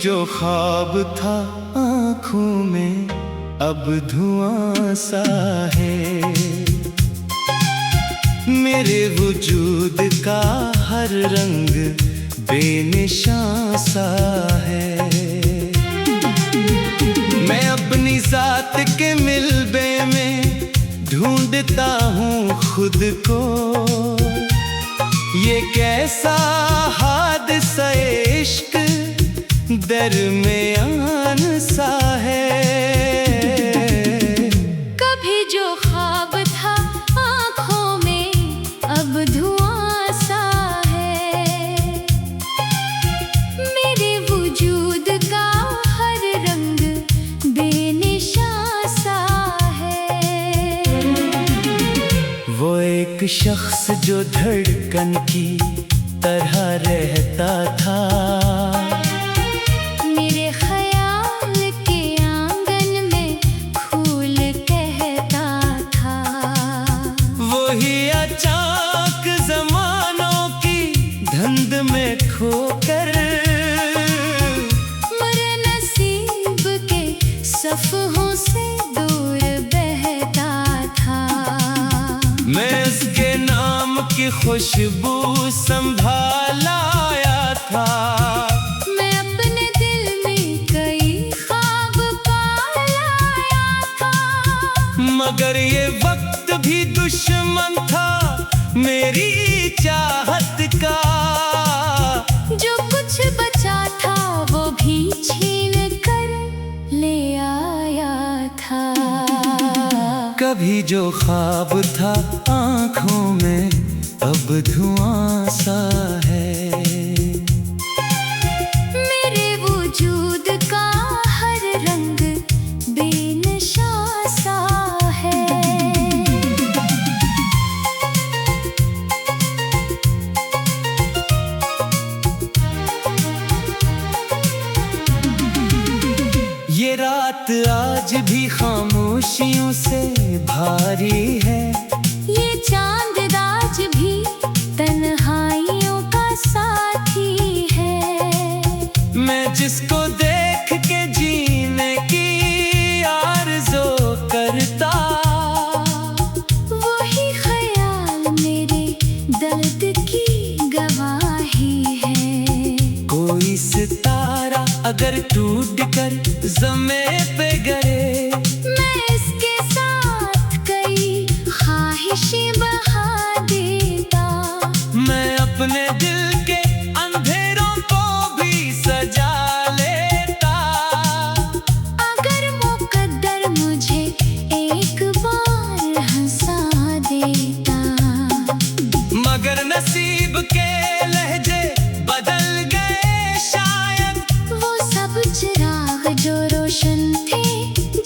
जो ख्वाब था आँखों में अब धुआं सा है। मेरे वजूद का हर रंग बेनिशान सा है। मैं अपनी जात के मिलबे में ढूंढता हूँ खुद को। ये कैसा हादसा इश्क दरमियान सा है। कभी जो ख्वाब था आँखों में अब धुआं सा है। मेरे वजूद का हर रंग बेनिशान सा है। वो एक शख्स जो धड़कन की तरह रहता था, मेरे ख्याल के आंगन में फूल कहता था। वही अचानक जमानों की धुंध में खोकर मेरे नसीब के सफ़हों से दूर बहता था। मैं उसके नाम की खुशबू संभाल आया था। मैं अपने दिल में कई ख्वाब पाया था। मगर ये वक्त भी दुश्मन था मेरी चाहत का। जो कुछ बचा था वो भी छीन कर ले आया था। कभी जो ख्वाब था आँखों में अब धुआं सा है। मेरे वजूद का हर रंग बेनिशान सा है। ये रात आज भी खामोशियों से भारी है। ये चांद आज भी तन्हाइयों का साथी है। मैं जिसको देख के जीने की आरज़ू करता, वही ख्याल मेरे दर्द की गवाही है। कोई सितारा अगर टूट कर ज़मीन पे गिरे, मैं इसके साथ कई ख्वाहिशें बहा देता। मैं अपने दिल के अंधेरों को भी सजा लेता। अगर मुकद्दर मुझे एक बार हंसा देता। मगर नसीब के लहजे बदल गए शायद। वो सब चिराग जो रोशन थे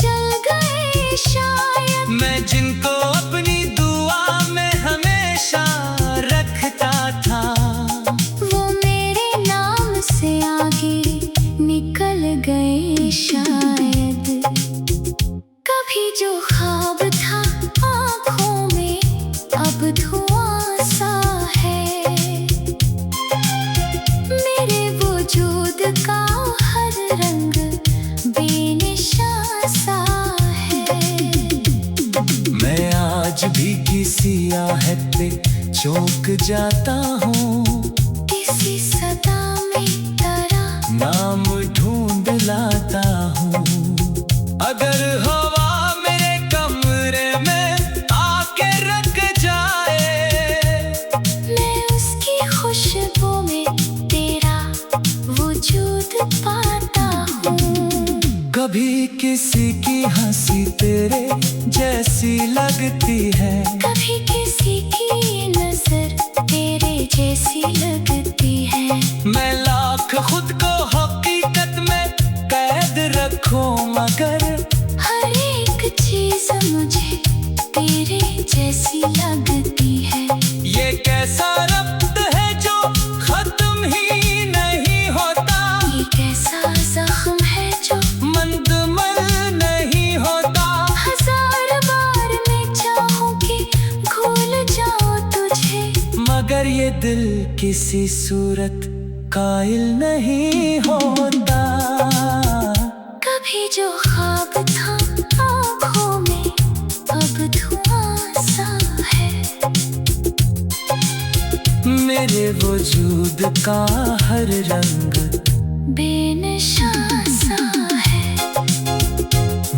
जल गए शायद। मैं जिनको अपनी दुआ में हमेशा रखता था, वो मेरे नाम से आगे निकल गए शायद। कभी जो ख्वाब था आँखों में अब धुआं सा है। मेरे वजूद का हर रंग बेनिशान सा है। मैं आज भी किसी आहट पे चौंक जाता हूँ। किसी सदा में तरह नाम ढूंढ लाता हूँ। अगर हवा मेरे कमरे में आके रख जाए, मैं उसकी खुशबू में तेरा वजूद पाता हूँ। कभी किसी की हंसी तेरे जैसी लगती है। कभी किसी की नजर तेरे जैसी लगती है। मैं लाख खुद को हकीकत में कैद रखूं, मगर हर एक चीज मुझे तेरे जैसी लगती है। ये कैसा रब्त है जो खत्म ही नहीं होता। ये कैसा जख्म है जो मंदमल नहीं होता। हजार बार मैं चाहूं कि भूल जाऊं तुझे, मगर ये दिल किसी सूरत कायल नहीं होता। कभी जो ख्वाब था आँखों में अब धुआं सा है। मेरे वजूद का हर रंग बेनिशान सा है।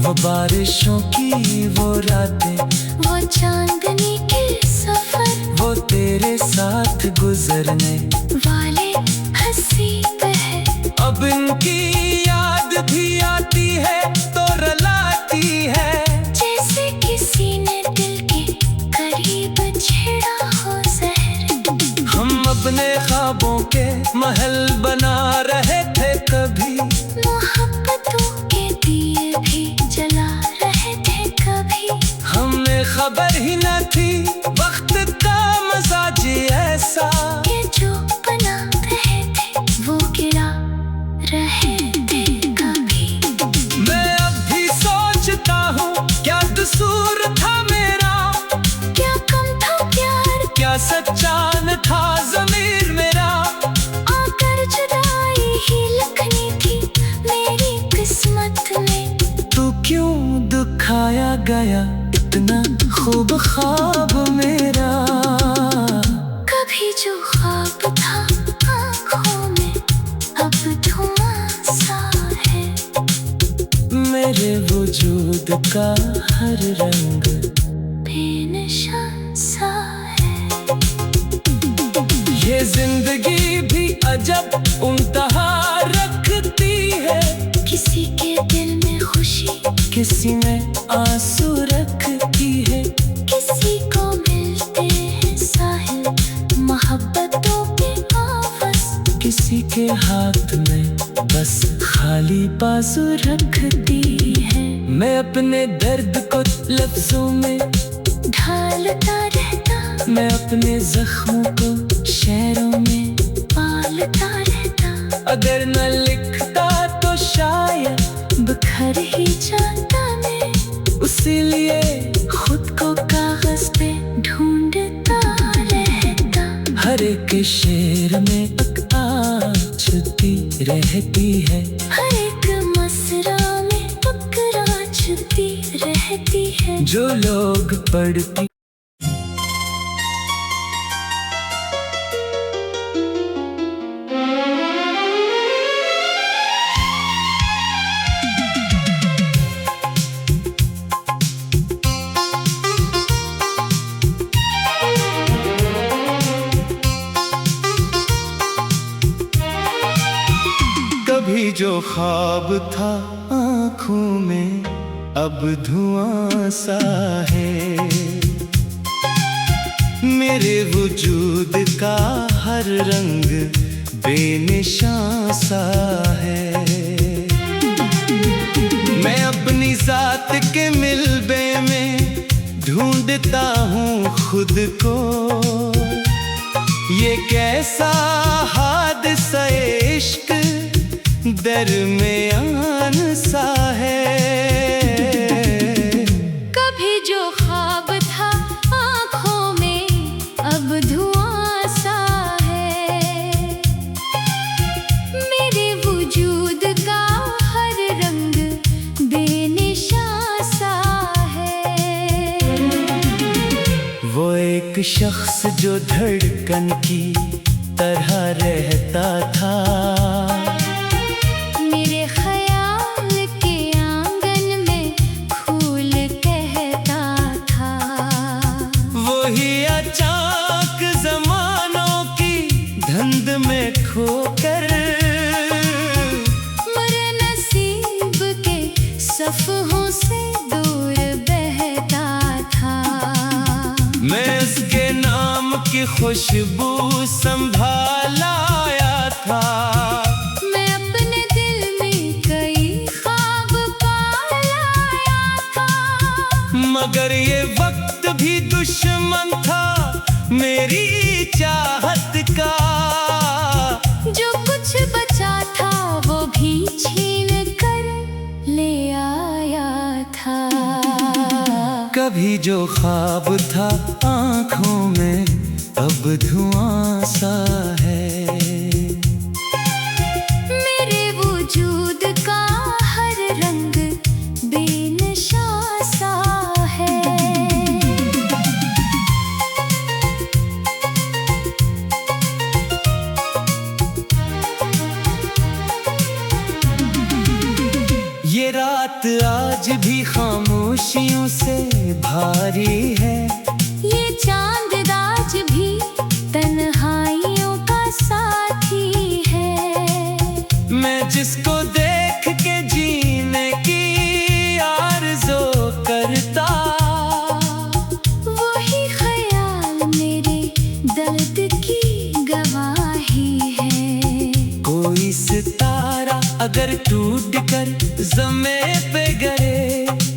वो बारिशों की वो रातें, वो चांदनी के सफर, वो तेरे साथ गुजरने वाले हंसी पहर। अब इनकी याद भी आती है तो रुलाती है। जैसे किसी ने दिल के करीब छेड़ा हो जहर। हम अपने ख्वाबों के महल बना रहे थे कभी, मोहब्बतों के दिए भी जला रहे थे कभी। हमें खबर ही न थी वक्त का मजाज ऐसा, कि जो बना रहे थे वो गिरा रहे थे कभी। मैं अब भी सोचता हूँ क्या कसूर था मेरा, क्या कम था प्यार, क्या सच्चा न था ज़मीर मेरा। आकर जुदाई ही लिखनी थी मेरी किस्मत में। तू क्यों दुखाया गया इतना खूब ख्वाब मेरा। कभी जो ख्वाब था आँखों में अब धुआं सा है। मेरे वजूद का हर रंग बेनिशान सा है। ये जिंदगी भी अजब उम्तहा रखती है। किसी के दिल में खुशी, किसी में आंसू रखती है। किसी को मिलते हैं साहिल मोहब्बतों के आवाज़। किसी के हाथ में बस खाली बाजू रखती है। मैं अपने दर्द को लफ्जों में ढालता रहता, मैं अपने जख्मों को शेरों में पालता रहता। अगर न लिखता तो शायद बिखर ही जाता मैं, इसीलिए खुद को कागज पे ढूंढता रहता। हर एक शेर में अक्का छुपी रहती है। हर एक मसरा में फकरा छुपी रहती है। जो लोग पढ़ती कभी जो ख्वाब था आँखों में अब धुआं सा है। मेरे वजूद का हर रंग बेनिशान सा है। मैं अपनी जात के मिलबे में ढूंढता हूँ खुद को। ये कैसा हादसा इश्क दरमियान सा है। कभी जो ख्वाब था आँखों में अब धुआं सा है। मेरे वजूद का हर रंग बेनिशान सा है। वो एक शख्स जो धड़कन की तरह रहता था, मेरे ख्याल के आंगन में फूल कहता था। वही अचानक जमानों की धुंध में खोकर मेरे नसीब के सफ़हों से दूर बहता था। मैं उसके नाम की खुशबू संभाल आया था। मैं अपने दिल में कई ख्वाब पाल आया था। मगर ये वक्त भी दुश्मन था मेरी चाहत का। जो कुछ बचा था वो भी छीन कर ले आया था। कभी जो ख्वाब था आँखों में अब धुआं सा है। मेरे वजूद खुशियों से भारी है। ये चांद आज भी तन्हाइयों का साथी है। मैं जिसको देख के जीने की आरज़ू करता, वही ख्याल मेरे दर्द की गवाही है। कोई सितारा अगर टूट कर ज़मीं पे गिरे,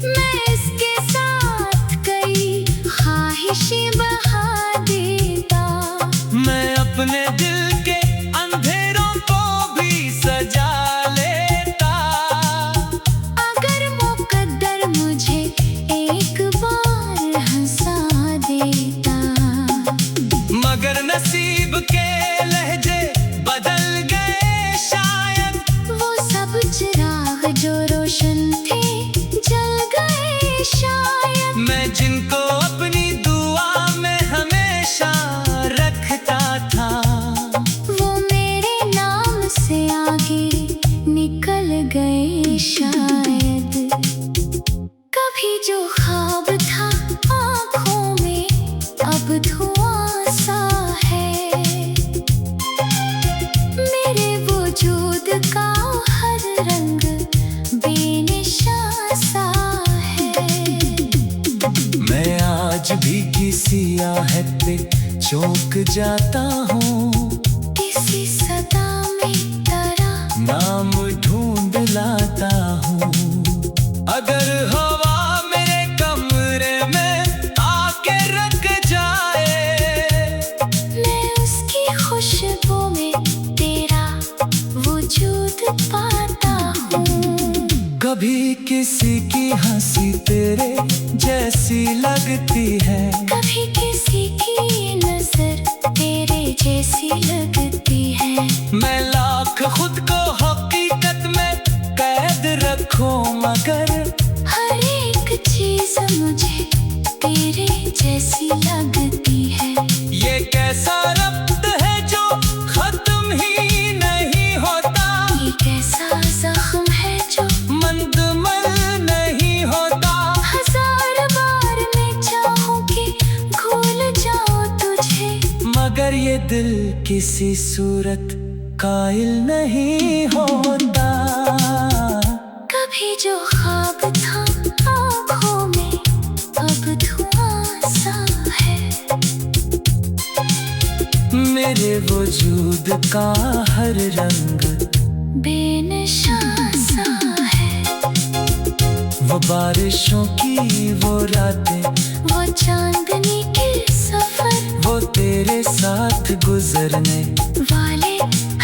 मैं इसके साथ कई ख्वाहिशें बहा देता। मैं अपने दिल के अंधेरों को भी सजा लेता। अगर मुकद्दर मुझे एक बार हंसा देता, मगर नसीब के लहजे बदल गए शायद। वो सब चिराग जो रोशन थे जल गए शायद। मैं जिनको अपनी दुआ में हमेशा रखता था, वो मेरे नाम से आगे निकल गए शायद। कभी जो ख्वाब था आँखों में अब धुआं सा है। मेरे वजूद का हर रंग बेनिशान सा है। मैं आज भी किसी आहट पे चौंक जाता हूँ। किसी सदा में तरह नाम ढूंढ लाता हूँ। अगर हवा मेरे कमरे में आके रख जाए, मैं उसकी खुशबू में तेरा वजूद पाता हूँ। कभी किसी की हंसी तेरे जैसी लगती है। कभी किसी की नजर तेरे जैसी लगती है। मैं लाख खुद को हकीकत में कैद रखूं, मगर हर एक चीज मुझे तेरे जैसी लगती है। ये कैसा रब्त है जो खत्म ही नहीं होता। ये कैसा जख्म है जो मंदमल नहीं होता। हजार बार मैं चाहूं कि भूल जाऊं तुझे, मगर ये दिल किसी सूरत कायल नहीं होता। कभी जो ख्वाब था आँखों में अब धुआं सा है। मेरे वजूद का हर रंग बेनिशान सा है। वो बारिशों की वो रातें, वो चांदनी के सफर, वो तेरे साथ गुजरने वाले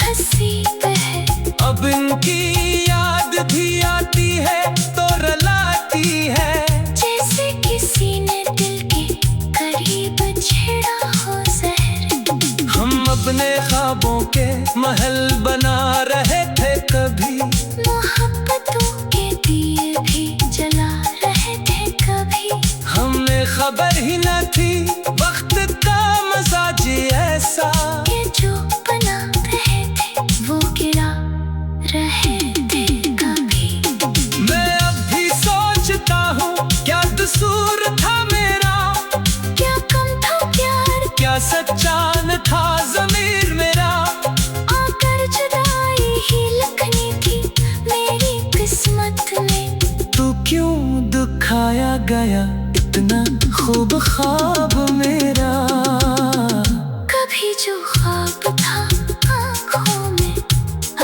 हंसी पहर। अब इनकी याद भी आती है तो रुलाती है। जैसे किसी ने दिल के करीब छेड़ा हो जहर। हम अपने ख्वाबों के महल बना रहे थे, कभी मोहब्बतों के दिए भी जला रहे थे कभी। हमें खबर ही न थी वक्त का मजाज ऐसा। ये जो बना रहे थे वो गिरा रहे थे कभी। मैं अब भी सोचता हूँ क्या कसूर था मेरा। क्या कम था प्यार, क्या सच्चा न था ज़मीर मेरा। आकर जुदाई ही लिखनी थी मेरी किस्मत में। तू क्यों दुखाया गया इतना खूब ख्वाब मेरा। कभी जो ख्वाब था आँखों में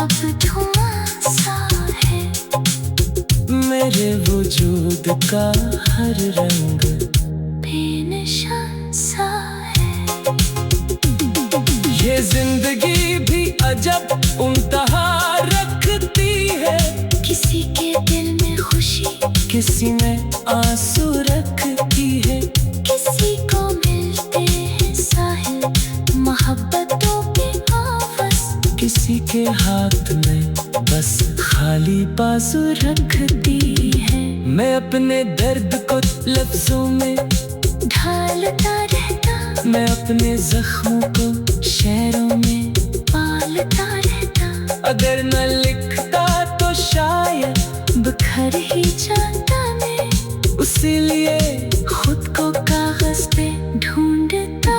अब धुआं सा है। मेरे वजूद का हर रंग बेनिशान सा है। ये जिंदगी भी अजब उम्तहा रखती है। किसी के दिल में खुशी, किसी में आंसू रखती है। किसी को मिलते हैं साहिल मोहब्बतों के आवाज़। किसी के हाथ में बस खाली बाजू रखती है। मैं अपने दर्द को लफ्जों में ढालता रहता, मैं अपने जख्मों को शेरों में पालता रहता। अगर न लिखता तो शायद बिखर ही जाता मैं उस इसीलिए खुद को कागज पे ढूंढता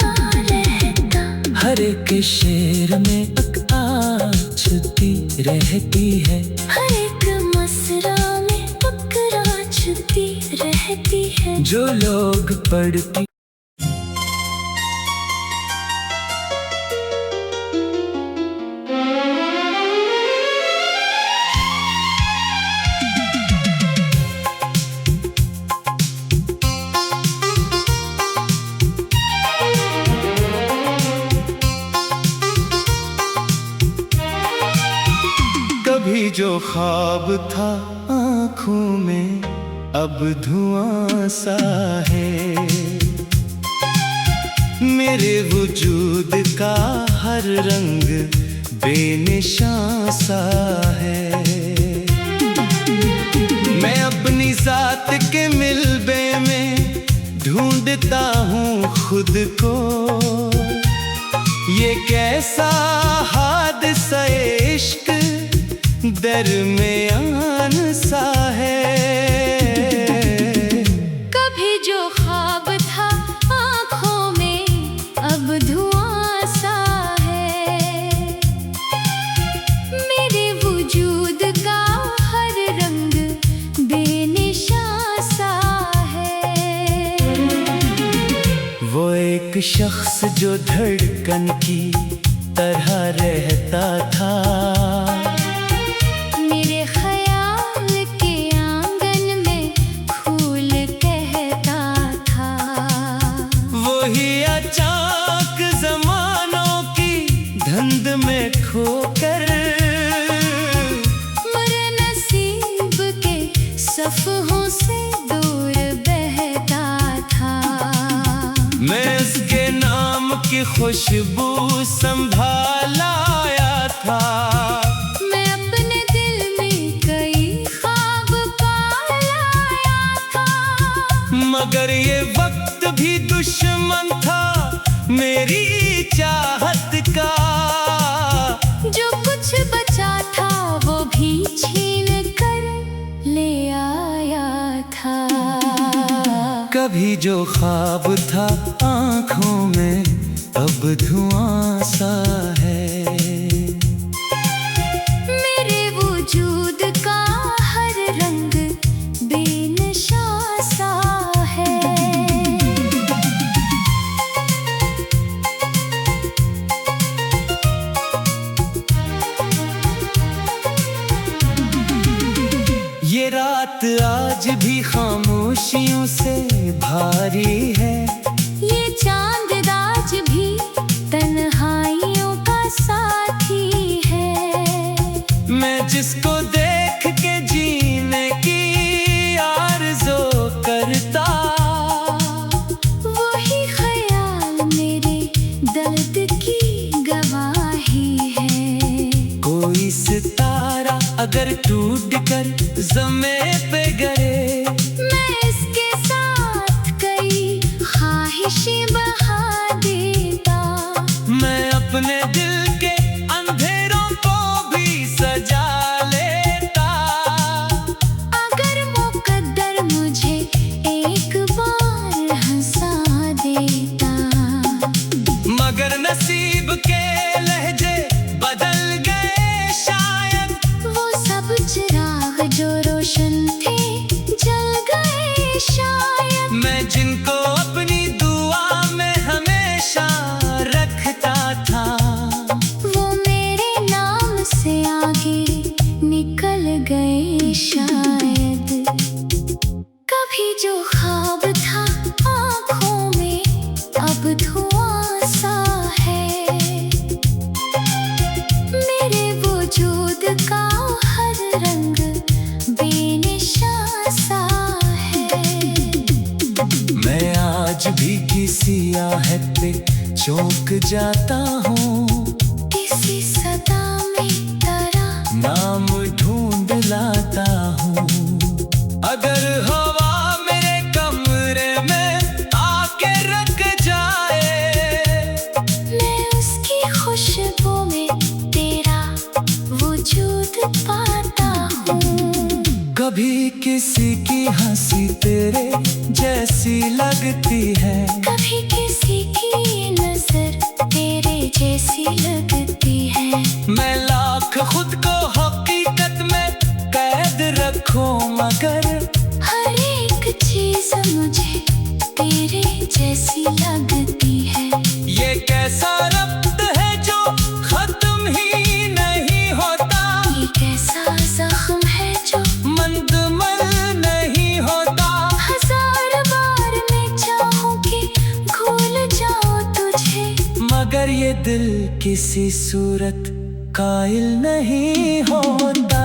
रहता। हर एक शेर में एक आग छुपी रहती है। हर एक मसरा में फकरा छुपी रहती है। जो लोग पढ़ती कभी जो ख्वाब था आँखों में अब धुआं सा है। मेरे वजूद का हर रंग बेनिशान सा है। मैं अपनी जात के मिलबे में ढूंढता हूँ खुद को। ये कैसा हादसा इश्क दरमियान सा है। कभी जो ख्वाब था आँखों में अब धुआं सा है। मेरे वजूद का हर रंग बेनिशान सा है। वो एक शख्स जो धड़कन की तरह रहता था। मेरे ख्याल के आंगन में फूल कहता था। वही अचानक जमानों की धुंध में खोकर मरे नसीब के सफ़हों से दूर बहता था। मैं उसके नाम की खुशबू संभाल आया था। मैं अपने दिल में कई ख्वाब पाल आया था। मगर ये वक्त भी दुश्मन था मेरी चाहत का। जो कुछ बचा था वो भी छीन कर ले आया था। कभी जो ख्वाब था आँखों में अब धुआं सा है। मेरे वजूद का हर रंग बेनिशान सा है। ये रात आज भी खामोशियों से भारी है। ये चांद आज भी तन्हाइयों का साथी है। मैं जिसको देख के जीने की आरज़ू करता। वही ख्याल मेरे दर्द की गवाही है। कोई सितारा अगर टूट कर ज़मीं पे गिरे। मैं इसके साथ कई ख्वाहिशें बहा देता। मैं अपने दिल के अंधेरों को भी सजा लेता। अगर मुकद्दर मुझे एक बार हंसा देता। मगर नसीब के लहजे बदल गए शायद। वो सब चिराग जो रोशन थे जल गए शायद। मैं जिनको अपनी दुआ में हमेशा रखता था। वो मेरे नाम से आगे निकल गए शायद। कभी जो ख्वाब था आँखों में अब धुआं सा है। मेरे वजूद का हर रंग बेनिशान सा है। मैं आज भी किसी आहट पे चौंक जाता हूँ। किसी सदा में तरह नाम ढूंढ लाता हूँ। अगर हवा मेरे कमरे में आके रख जाए। मैं उसकी खुशबू में तेरा वजूद पाता हूँ। कभी किसी की हंसी तेरे जैसी लगती है। कभी किसी की नजर तेरे जैसी लगती है। मैं लाख खुद को हकीकत में कैद रखूं मगर हर एक चीज मुझे तेरे जैसी लगती है। ये कैसा रब्त है जो खत्म ही नहीं होता। ये कैसा जख्म है जो मंदमल नहीं होता। हजार बार मैं चाहूं कि भूल जाओ तुझे, मगर ये दिल किसी सूरत कायल नहीं होता।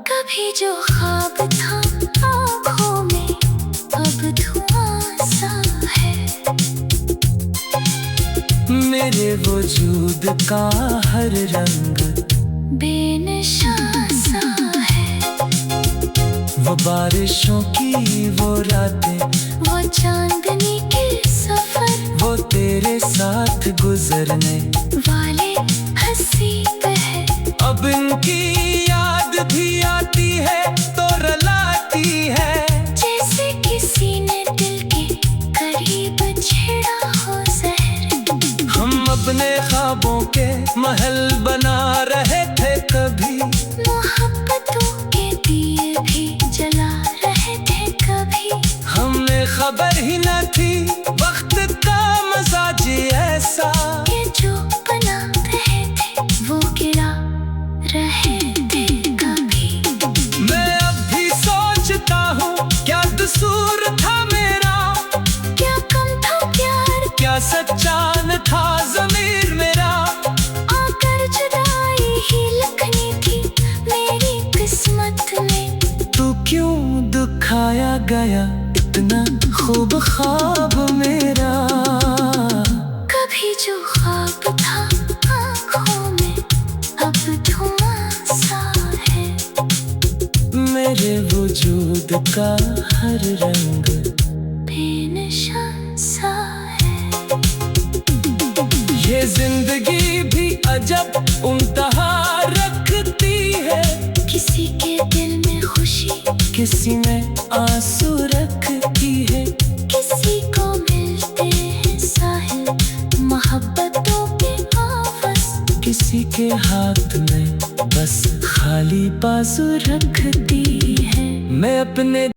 कभी जो ख्वाब था आँखों में अब धुआं सा है। मेरे वजूद का हर रंग बेनशा सा है। वो बारिशों की वो रातें, वो चांदनी के सफर, वो तेरे साथ गुजरने वाले हंसी पहर। अब इनकी याद भी आती है तो रुलाती है। जैसे किसी ने दिल के करीब छेड़ा हो जहर। हम अपने ख्वाबों के महल बना रहे थे कभी, मोहब्बतों के दिए भी जला रहे थे कभी। हमें खबर ही न थी वक्त का मजाज ऐसा। ये जो बना रहे थे वो गिरा रहे थे कभी। मैं अब भी सोचता हूँ क्या कसूर था मेरा। क्या कम था प्यार, क्या सच्चा न था ज़मीर मेरा। आकर जुदाई ही लिखनी थी मेरी किस्मत में। तू क्यों दुखाया गया इतना खूब ख्वाब मेरा। कभी जो ख्वाब था आँखों में अब धुआं सा है। मेरे वजूद का हर रंग बेनशा सा है। ये जिंदगी भी अजब उम्तहा रखती है। किसी के दिल में खुशी, किसी में आंसू रखती है। किसी को मिलते हैं साहिल मोहब्बतों के आवाज़। किसी के हाथ में बस खाली बाजू रखती है। मैं अपने